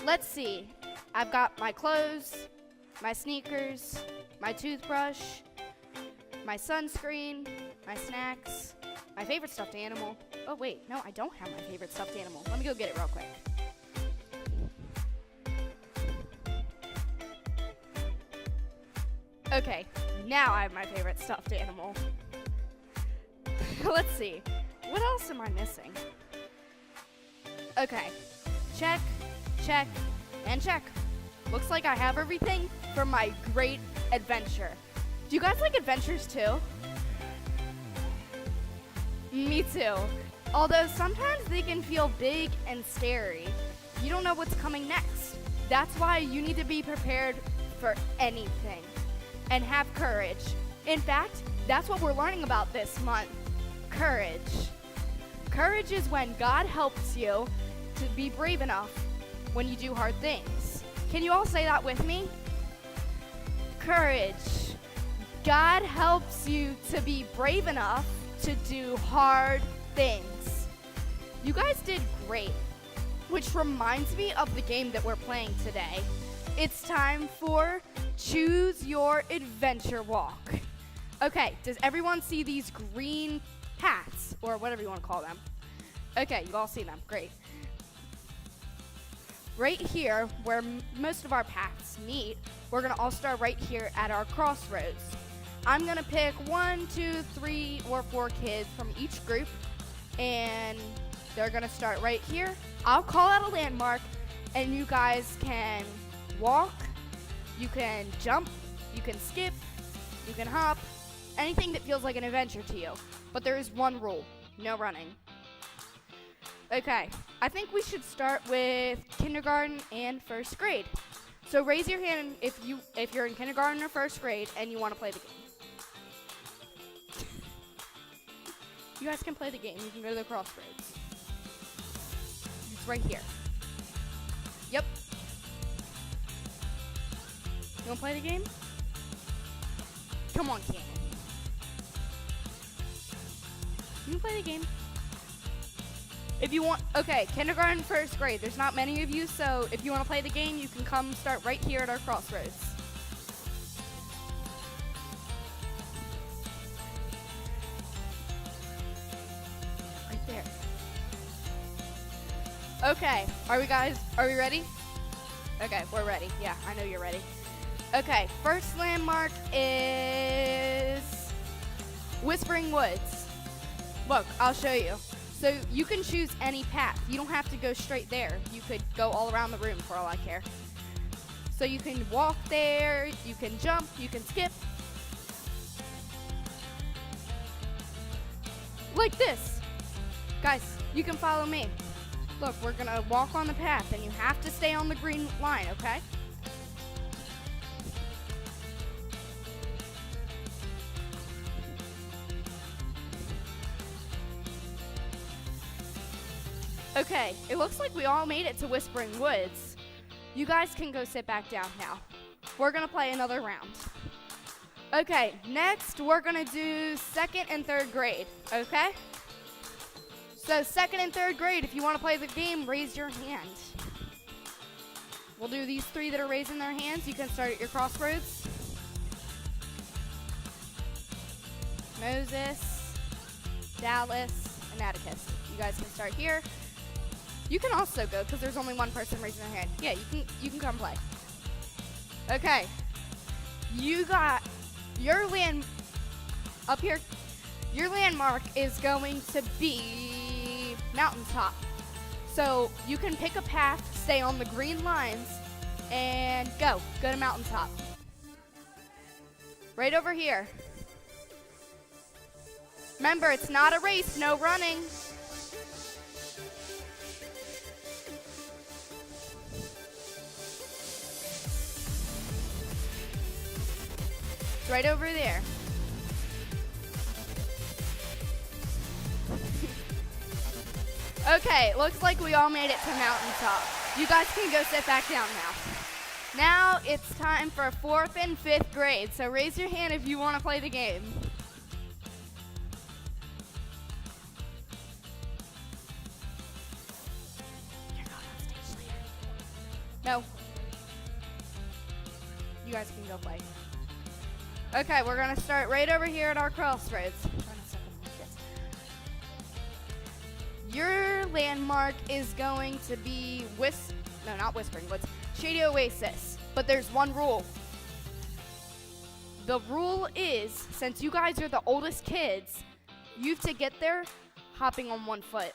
let's see. I've got my clothes, my sneakers, my toothbrush, my sunscreen, my snacks, my favorite stuffed animal. Oh, wait, no, I don't have my favorite stuffed animal. Let me go get it real quick. Okay, now I have my favorite stuffed animal. Let's see. What else am I missing? Okay, check, check, and check. Looks like I have everything for my great adventure. Do you guys like adventures too? Me too. Although sometimes they can feel big and scary. You don't know what's coming next. That's why you need to be prepared for anything and have courage. In fact, that's what we're learning about this month. Courage. Courage is when God helps you to be brave enough when you do hard things. Can you all say that with me? Courage. God helps you to be brave enough to do hard things. You guys did great, which reminds me of the game that we're playing today. It's time for Choose Your Adventure Walk. Okay, does everyone see these green paths, or whatever you want to call them? Okay, you all see them, great. Right here, where most of our paths meet, we're gonna all start right here at our crossroads. I'm gonna pick 1, 2, 3, or 4 kids from each group, and they're gonna start right here. I'll call out a landmark, and you guys can walk, you can jump, you can skip, you can hop, anything that feels like an adventure to you. But there is one rule, no running. Okay, I think we should start with kindergarten and first grade. So raise your hand if you're in kindergarten or first grade and you want to play the game. You guys can play the game. You can go to the crossroads. It's right here. Yep. You want to play the game? Come on, Cannon. You can play the game. If you want, okay, kindergarten, first grade. There's not many of you, so if you want to play the game, you can come start right here at our crossroads. Right there. Okay, are we ready? Okay, we're ready. Yeah, I know you're ready. Okay, first landmark is Whispering Woods. Look, I'll show you. So you can choose any path. You don't have to go straight there. You could go all around the room for all I care. So you can walk there, you can jump, you can skip. Like this. Guys, you can follow me. Look, we're gonna walk on the path and you have to stay on the green line, okay? Okay, it looks like we all made it to Whispering Woods. You guys can go sit back down now. We're gonna play another round. Okay, next we're gonna do second and third grade, okay? So second and third grade, if you wanna play the game, raise your hand. We'll do these 3 that are raising their hands. You can start at your crossroads. Moses, Dallas, and Atticus. You guys can start here. You can also go because there's only one person raising their hand. Yeah, you can come play. Okay. You got your land up here. Your landmark is going to be mountaintop. So you can pick a path, stay on the green lines, and go to mountaintop. Right over here. Remember, it's not a race, no running. Right over there. Okay, looks like we all made it to mountaintop. You guys can go sit back down now. Now it's time for 4th and 5th grade, so raise your hand if you want to play the game. No. You guys can go play. Okay, we're going to start right over here at our crossroads. Your landmark is going to be not Whispering Woods, Shady Oasis. But there's one rule. The rule is, since you guys are the oldest kids, you have to get there hopping on one foot.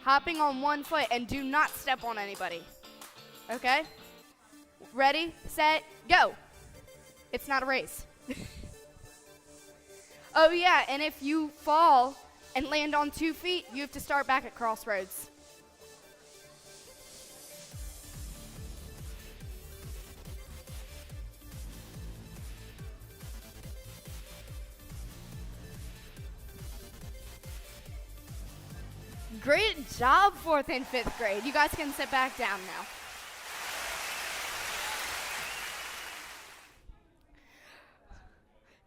Hopping on one foot, and do not step on anybody. Okay? Ready, set, go. It's not a race. Oh yeah, and if you fall and land on 2 feet, you have to start back at crossroads. Great job, 4th and 5th grade. You guys can sit back down now.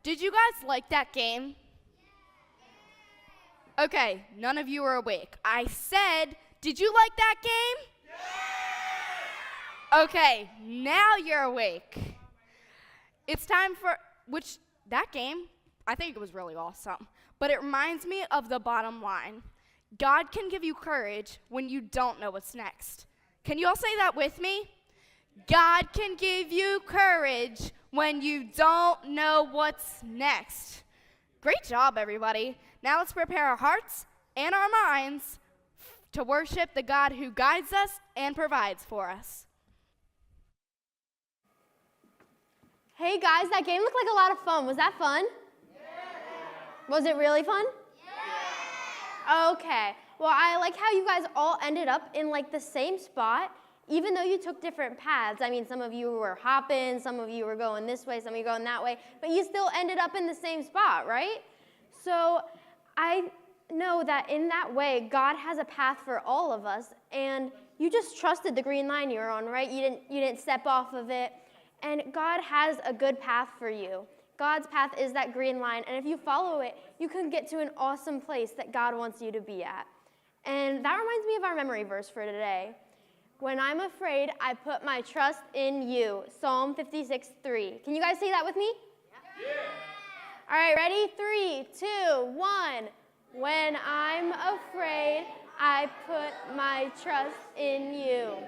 Did you guys like that game? Okay, none of you are awake. I said, did you like that game? Yeah! Okay, now you're awake. It's time for, that game, I think it was really awesome. But it reminds me of the bottom line. God can give you courage when you don't know what's next. Can you all say that with me? God can give you courage when you don't know what's next. Great job, everybody. Now let's prepare our hearts and our minds to worship the God who guides us and provides for us. Hey guys, that game looked like a lot of fun. Was that fun? Yeah. Was it really fun? Yeah. Okay. Well, I like how you guys all ended up in like the same spot, even though you took different paths. I mean, some of you were hopping, some of you were going this way, some of you going that way, but you still ended up in the same spot, right? So I know that in that way, God has a path for all of us, and you just trusted the green line you were on, right? You didn't step off of it, and God has a good path for you. God's path is that green line, and if you follow it, you can get to an awesome place that God wants you to be at. And that reminds me of our memory verse for today. When I'm afraid, I put my trust in you. Psalm 56:3. Can you guys say that with me? Yeah. All right, ready? 3, 2, 1. When I'm afraid, I put my trust in you.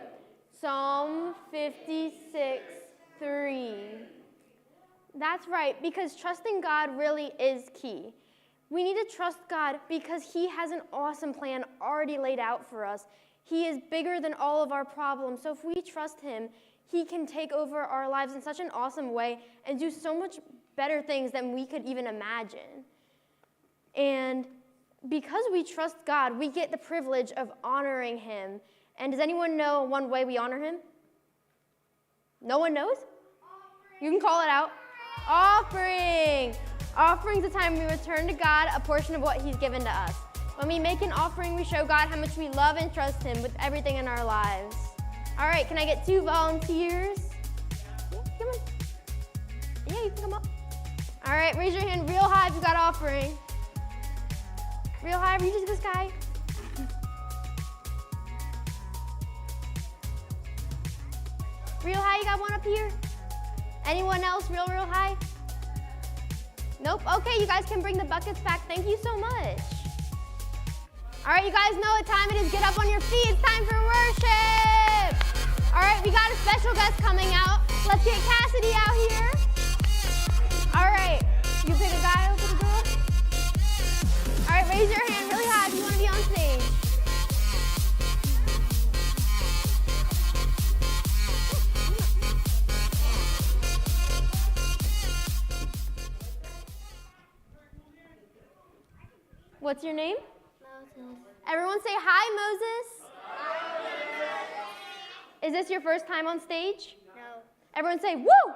Psalm 56:3. That's right, because trusting God really is key. We need to trust God because He has an awesome plan already laid out for us. He is bigger than all of our problems. So if we trust Him, He can take over our lives in such an awesome way and do so much better things than we could even imagine. And because we trust God, we get the privilege of honoring Him. And does anyone know one way we honor Him? No one knows? You can call it out. Offering. Offering is the time we return to God a portion of what He's given to us. When we make an offering, we show God how much we love and trust Him with everything in our lives. All right, can I get 2 volunteers? Yeah, come on. Yeah, you can come up. All right, raise your hand real high if you got offering. Real high, reach to the sky. Real high, you got one up here? Anyone else real high? Nope, okay, you guys can bring the buckets back. Thank you so much. All right, you guys know what time it is. Get up on your feet. It's time for worship. All right, we got a special guest coming out. Let's get Cassidy out here. All right, you pick a guy, I'll pick a girl. All right, raise your hand really high if you want to be on stage. What's your name? Moses. Everyone say hi, Moses. Hi, Moses. Is this your first time on stage? No. Everyone say woo. Woo.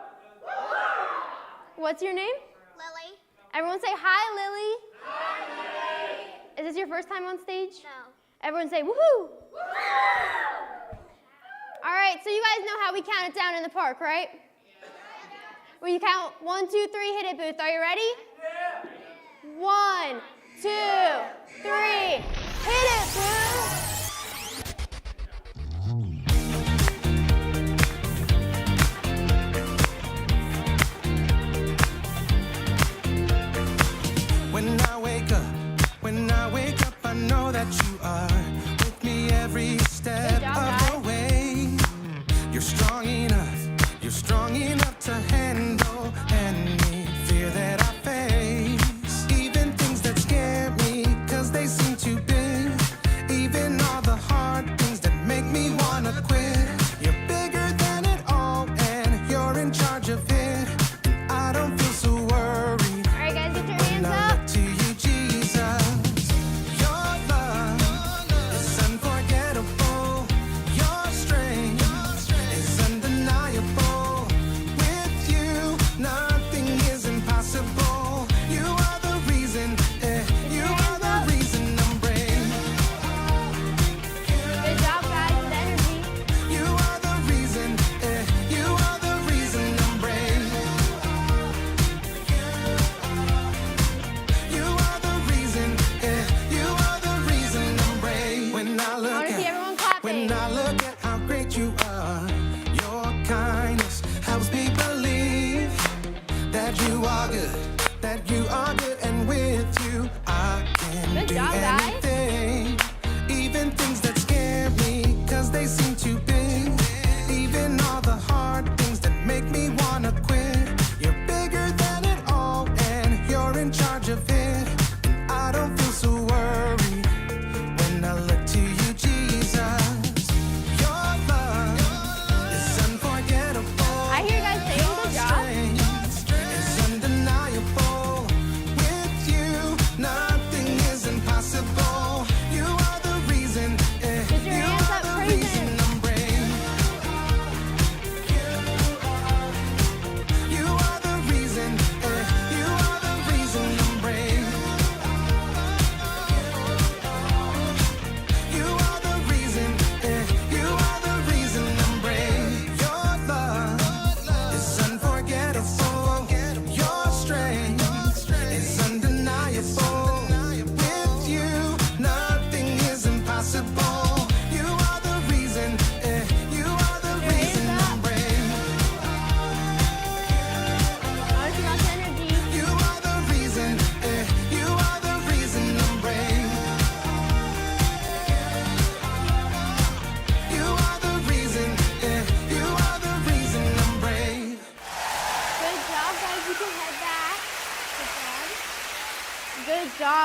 What's your name? Lily. Everyone say hi, Lily. Hi, Lily. Is this your first time on stage? No. Everyone say woohoo. Woo. All right, so you guys know how we count it down in the park, right? Yeah. Well, you count 1, 2, 3, hit it, Booth. Are you ready? Yeah. 1, 2, 3, hit it, Boo!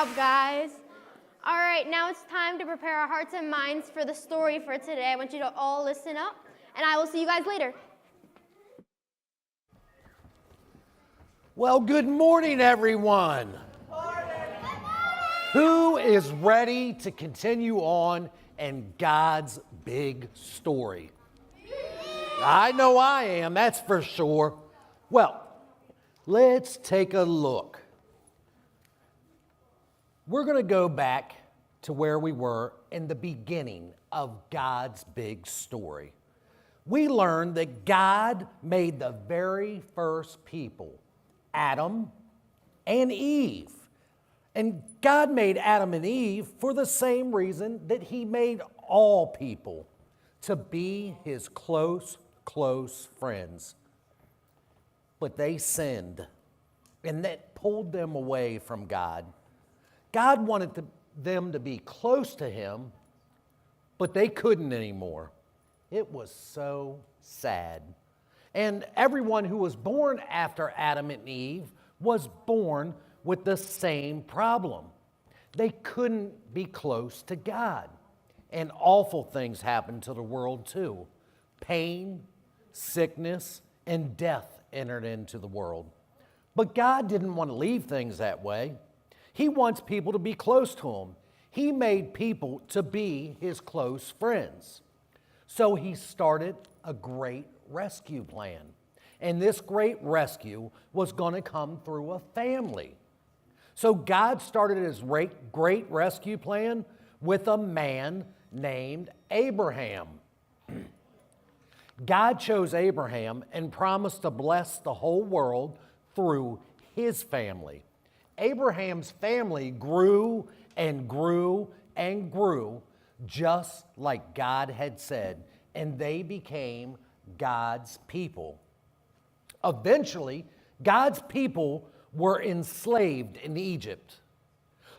job, guys. All right, now it's time to prepare our hearts and minds for the story for today. I want you to all listen up, and I will see you guys later. Well, good morning, everyone. Who is ready to continue on in God's big story? I know I am, that's for sure. Well, let's take a look. We're going to go back to where we were in the beginning of God's big story. We learned that God made the very first people, Adam and Eve. And God made Adam and Eve for the same reason that he made all people, to be his close friends. But they sinned, and that pulled them away from God. God wanted them to be close to him, but they couldn't anymore. It was so sad. And everyone who was born after Adam and Eve was born with the same problem. They couldn't be close to God. And awful things happened to the world too. Pain, sickness, and death entered into the world. But God didn't want to leave things that way. He wants people to be close to him. He made people to be his close friends. So he started a great rescue plan. And this great rescue was going to come through a family. So God started his great rescue plan with a man named Abraham. God chose Abraham and promised to bless the whole world through his family. Abraham's family grew and grew and grew, just like God had said, and they became God's people. Eventually, God's people were enslaved in Egypt,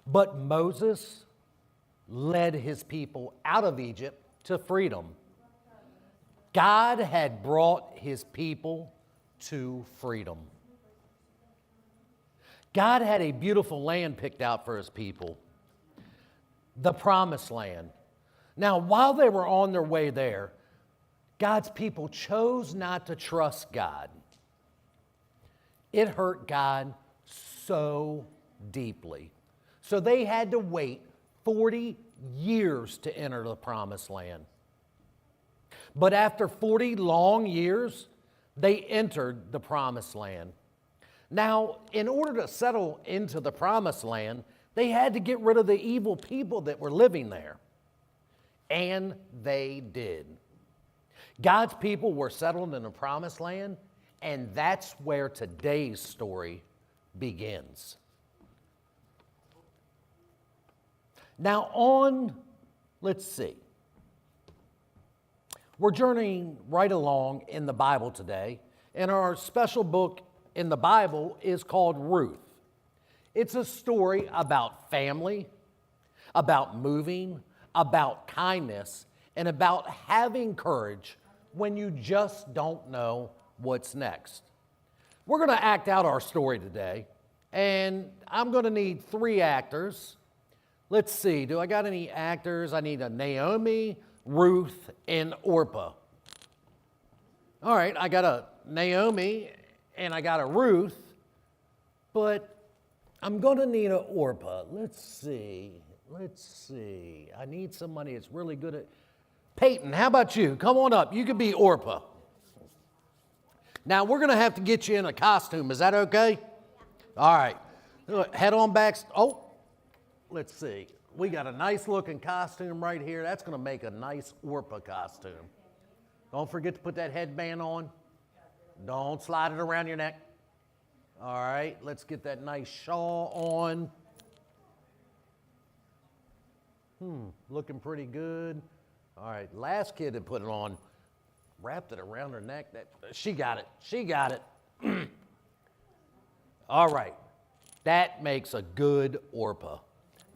but Moses led his people out of Egypt to freedom. God had brought his people to freedom. God had a beautiful land picked out for his people, the Promised Land. Now, while they were on their way there, God's people chose not to trust God. It hurt God so deeply. So they had to wait 40 years to enter the Promised Land. But after 40 long years, they entered the Promised Land. Now, in order to settle into the Promised Land, they had to get rid of the evil people that were living there. And they did. God's people were settled in the Promised Land, and that's where today's story begins. Now let's see. We're journeying right along in the Bible today, and our special book in the Bible is called Ruth. It's a story about family, about moving, about kindness, and about having courage when you just don't know what's next. We're going to act out our story today, and I'm going to need 3 actors. Let's see, do I got any actors? I need a Naomi, Ruth, and Orpah. All right, I got a Naomi and I got a Ruth, but I'm going to need an Orpah. Let's see. I need somebody that's really good at... Peyton, how about you? Come on up. You could be Orpah. Now, we're going to have to get you in a costume. Is that okay? All right. Head on back. Oh, let's see. We got a nice looking costume right here. That's going to make a nice Orpah costume. Don't forget to put that headband on. Don't slide it around your neck. All right, let's get that nice shawl on. Looking pretty good. All right, last kid that put it on, wrapped it around her neck. She got it. All right, that makes a good Orpah.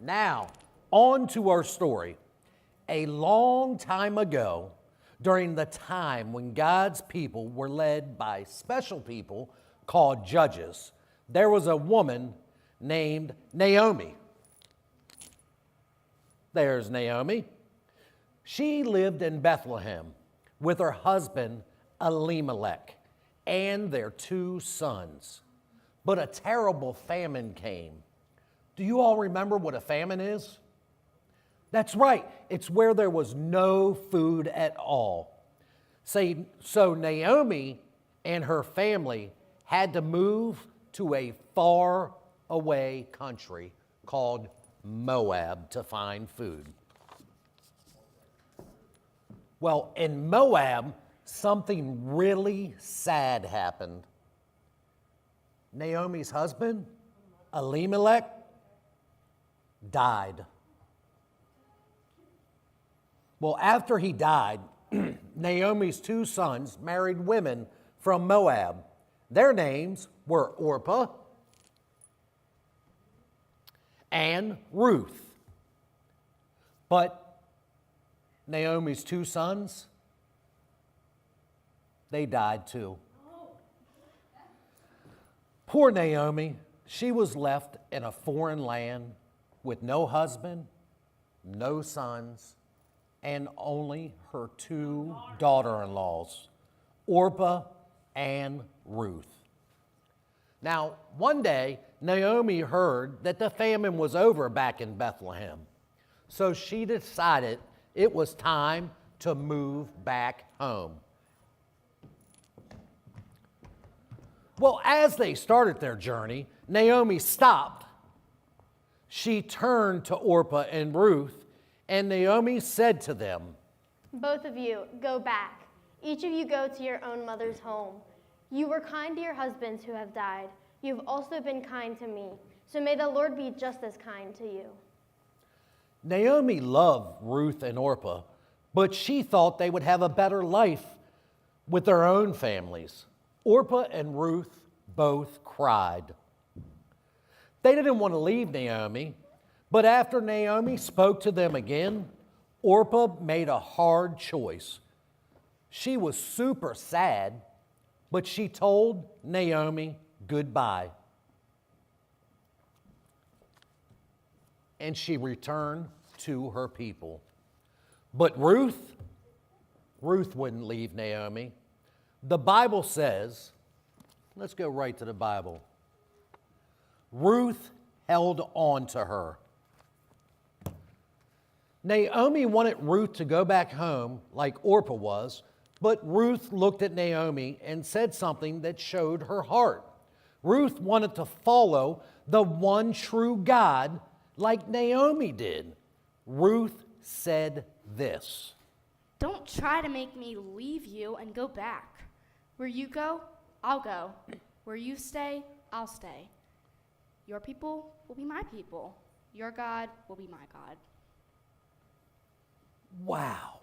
Now, on to our story. A long time ago, during the time when God's people were led by special people called judges, there was a woman named Naomi. there's Naomi. She lived in Bethlehem with her husband Elimelech and their 2 sons. But a terrible famine came. Do you all remember what a famine is? That's right, it's where there was no food at all. So Naomi and her family had to move to a far away country called Moab to find food. Well, in Moab, something really sad happened. Naomi's husband, Elimelech, died. Well, after he died, Naomi's 2 sons married women from Moab. Their names were Orpah and Ruth. But Naomi's 2 sons, they died too. Poor Naomi, she was left in a foreign land with no husband, no sons, and only her 2 daughter-in-laws, Orpah and Ruth. Now, one day, Naomi heard that the famine was over back in Bethlehem. So she decided it was time to move back home. Well, as they started their journey, Naomi stopped. She turned to Orpah and Ruth, and Naomi said to them, Both of you, go back. Each of you go to your own mother's home. You were kind to your husbands who have died. You have also been kind to me. So may the Lord be just as kind to you. Naomi loved Ruth and Orpah, but she thought they would have a better life with their own families. Orpah and Ruth both cried. They didn't want to leave Naomi, but after Naomi spoke to them again, Orpah made a hard choice. She was super sad, but she told Naomi goodbye. And she returned to her people. But Ruth wouldn't leave Naomi. The Bible says, let's go right to the Bible. Ruth held on to her. Naomi wanted Ruth to go back home like Orpah was, but Ruth looked at Naomi and said something that showed her heart. Ruth wanted to follow the one true God like Naomi did. Ruth said this. Don't try to make me leave you and go back. Where you go, I'll go. Where you stay, I'll stay. Your people will be my people. Your God will be my God. Wow.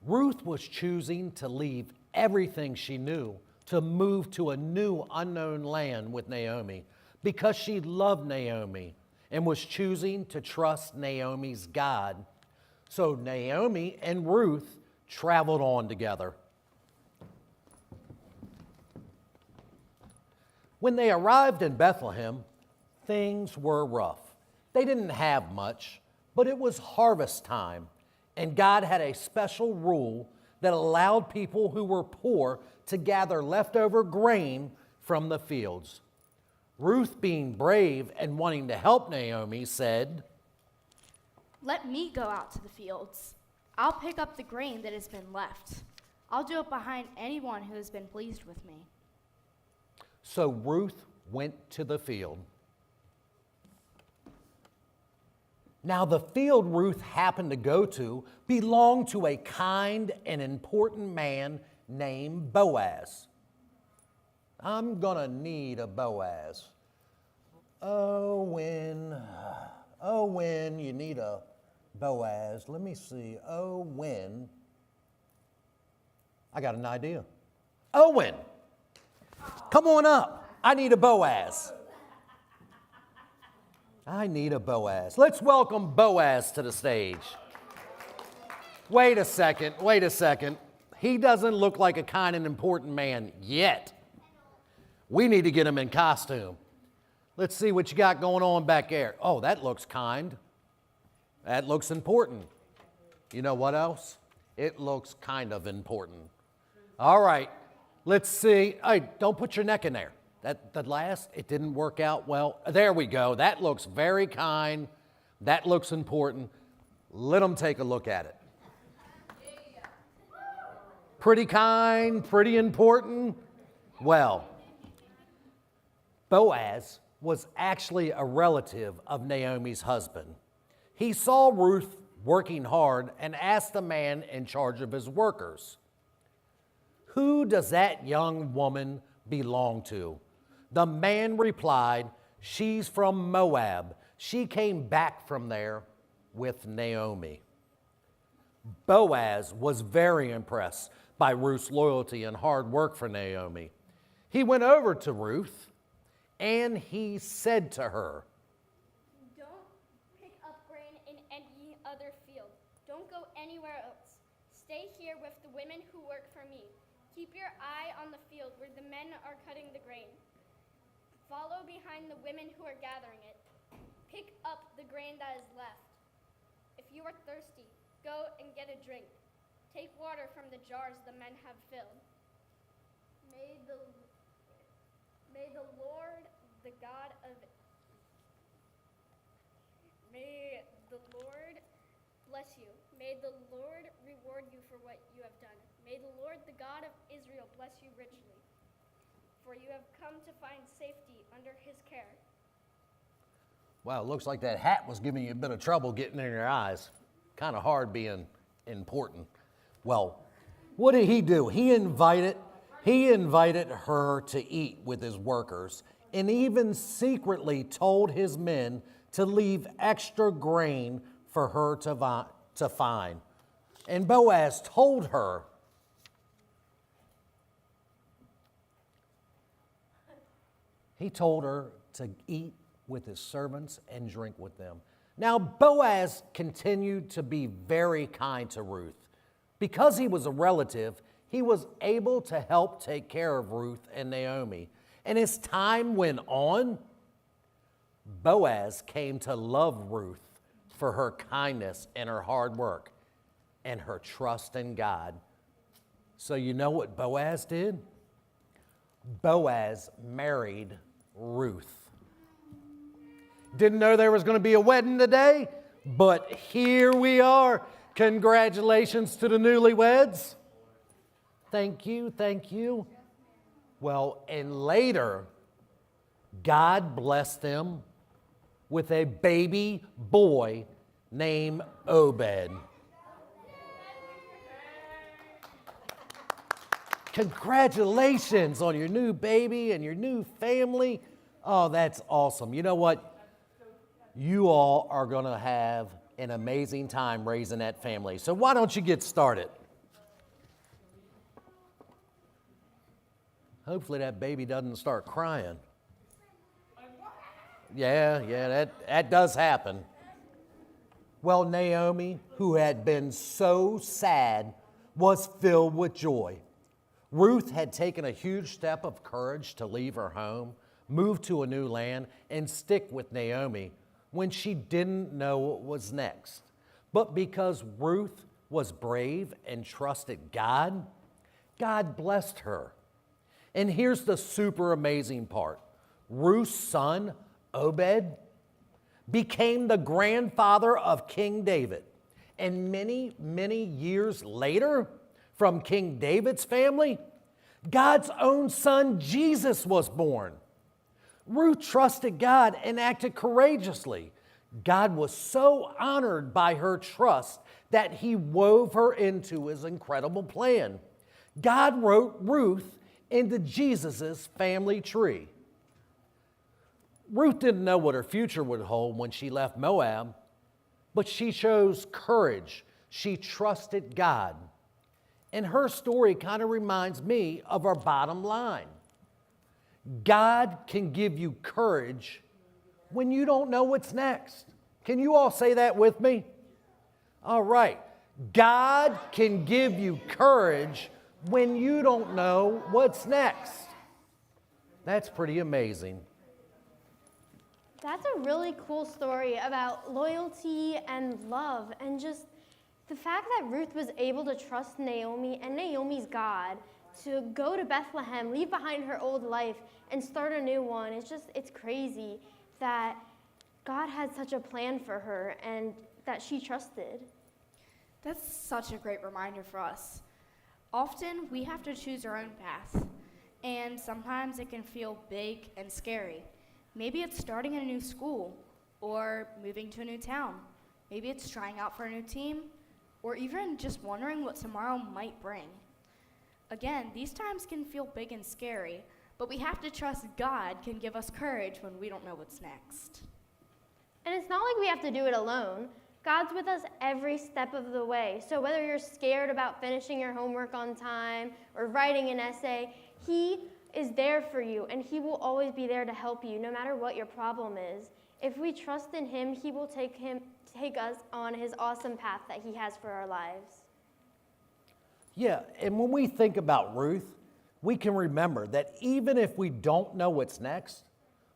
Ruth was choosing to leave everything she knew to move to a new unknown land with Naomi because she loved Naomi and was choosing to trust Naomi's God. So Naomi and Ruth traveled on together. When they arrived in Bethlehem, things were rough. They didn't have much, but it was harvest time, and God had a special rule that allowed people who were poor to gather leftover grain from the fields. Ruth, being brave and wanting to help Naomi, said, Let me go out to the fields. I'll pick up the grain that has been left. I'll do it behind anyone who has been pleased with me. So Ruth went to the field. Now, the field Ruth happened to go to belonged to a kind and important man named Boaz. I'm going to need a Boaz. Oh, when you need a Boaz. Let me see. When. I got an idea. Owen, come on up. I need a Boaz. I need a Boaz. Let's welcome Boaz to the stage. Wait a second. He doesn't look like a kind and important man yet. We need to get him in costume. Let's see what you got going on back there. Oh, that looks kind. That looks important. You know what else? It looks kind of important. All right, let's see. Hey, don't put your neck in there. That last, it didn't work out well. There we go. That looks very kind. That looks important. Let them take a look at it. Pretty kind, pretty important. Well, Boaz was actually a relative of Naomi's husband. He saw Ruth working hard and asked the man in charge of his workers, "Who does that young woman belong to?" The man replied, "She's from Moab. She came back from there with Naomi." Boaz was very impressed by Ruth's loyalty and hard work for Naomi. He went over to Ruth and he said to her, Don't pick up grain in any other field. Don't go anywhere else. Stay here with the women who work for me. Keep your eye on the field where the men are cutting the grain. Follow behind the women who are gathering it. Pick up the grain that is left. If you are thirsty, go and get a drink. Take water from the jars the men have filled. May the Lord, the God of May the Lord bless you. May the Lord reward you for what you have done. May the Lord, the God of Israel, bless you richly. For you have come to find safety under his care. Wow, it looks like that hat was giving you a bit of trouble getting in your eyes. Kind of hard being important. Well, what did he do? He invited her to eat with his workers and even secretly told his men to leave extra grain for her to find. And Boaz told her, he told her to eat with his servants and drink with them. Now, Boaz continued to be very kind to Ruth. Because he was a relative, he was able to help take care of Ruth and Naomi. And as time went on, Boaz came to love Ruth for her kindness and her hard work and her trust in God. So you know what Boaz did? Boaz married Ruth. Didn't know there was going to be a wedding today, but here we are. Congratulations to the newlyweds. Thank you, thank you. Well, and later, God blessed them with a baby boy named Obed. Congratulations on your new baby and your new family. Oh, that's awesome. You know what? You all are going to have an amazing time raising that family. So why don't you get started? Hopefully that baby doesn't start crying. Yeah, that does happen. Well, Naomi, who had been so sad, was filled with joy. Ruth had taken a huge step of courage to leave her home, move to a new land, and stick with Naomi when she didn't know what was next. But because Ruth was brave and trusted God, God blessed her. And here's the super amazing part. Ruth's son, Obed, became the grandfather of King David. And many, many years later, from King David's family, God's own son, Jesus, was born. Ruth trusted God and acted courageously. God was so honored by her trust that he wove her into his incredible plan. God wrote Ruth into Jesus' family tree. Ruth didn't know what her future would hold when she left Moab, but she chose courage. She trusted God. And her story kind of reminds me of our bottom line. God can give you courage when you don't know what's next. Can you all say that with me? All right. God can give you courage when you don't know what's next. That's pretty amazing. That's a really cool story about loyalty and love, and just the fact that Ruth was able to trust Naomi and Naomi's God to go to Bethlehem, leave behind her old life, and start a new one. It's crazy that God had such a plan for her and that she trusted. That's such a great reminder for us. Often we have to choose our own path, and sometimes it can feel big and scary. Maybe it's starting a new school, or moving to a new town. Maybe it's trying out for a new team, or even just wondering what tomorrow might bring. Again, these times can feel big and scary, but we have to trust God can give us courage when we don't know what's next. And it's not like we have to do it alone. God's with us every step of the way. So whether you're scared about finishing your homework on time or writing an essay, He is there for you, and He will always be there to help you, no matter what your problem is. If we trust in Him, He will take us on His awesome path that He has for our lives. Yeah, and when we think about Ruth, we can remember that even if we don't know what's next,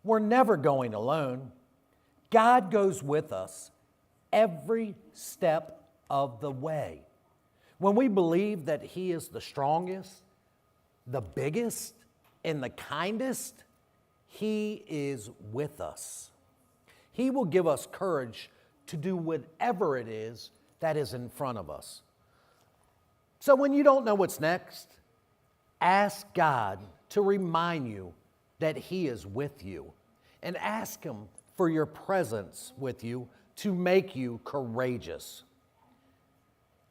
we're never going alone. God goes with us every step of the way. When we believe that He is the strongest, the biggest, and the kindest, He is with us. He will give us courage to do whatever it is that is in front of us. So when you don't know what's next, ask God to remind you that He is with you, and ask Him for your presence with you to make you courageous.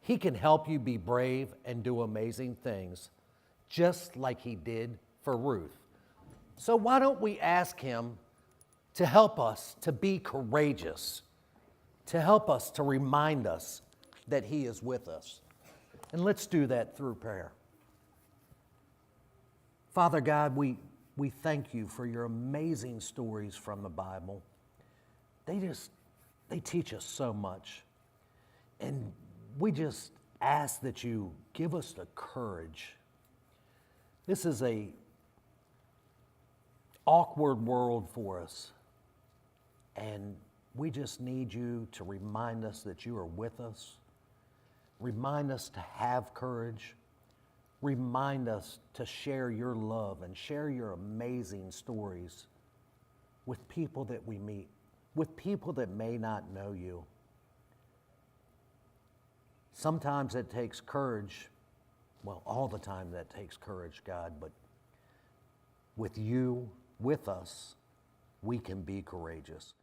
He can help you be brave and do amazing things, just like He did for Ruth. So why don't we ask Him to help us to be courageous, to help us to remind us that He is with us. And let's do that through prayer. Father God, we thank You for Your amazing stories from the Bible. They teach us so much. And we just ask that You give us the courage. This is a awkward world for us. And we just need You to remind us that You are with us. Remind us to have courage. Remind us to share Your love and share Your amazing stories with people that we meet, with people that may not know You. Sometimes it takes courage. Well, all the time that takes courage, God, but with You, with us, we can be courageous.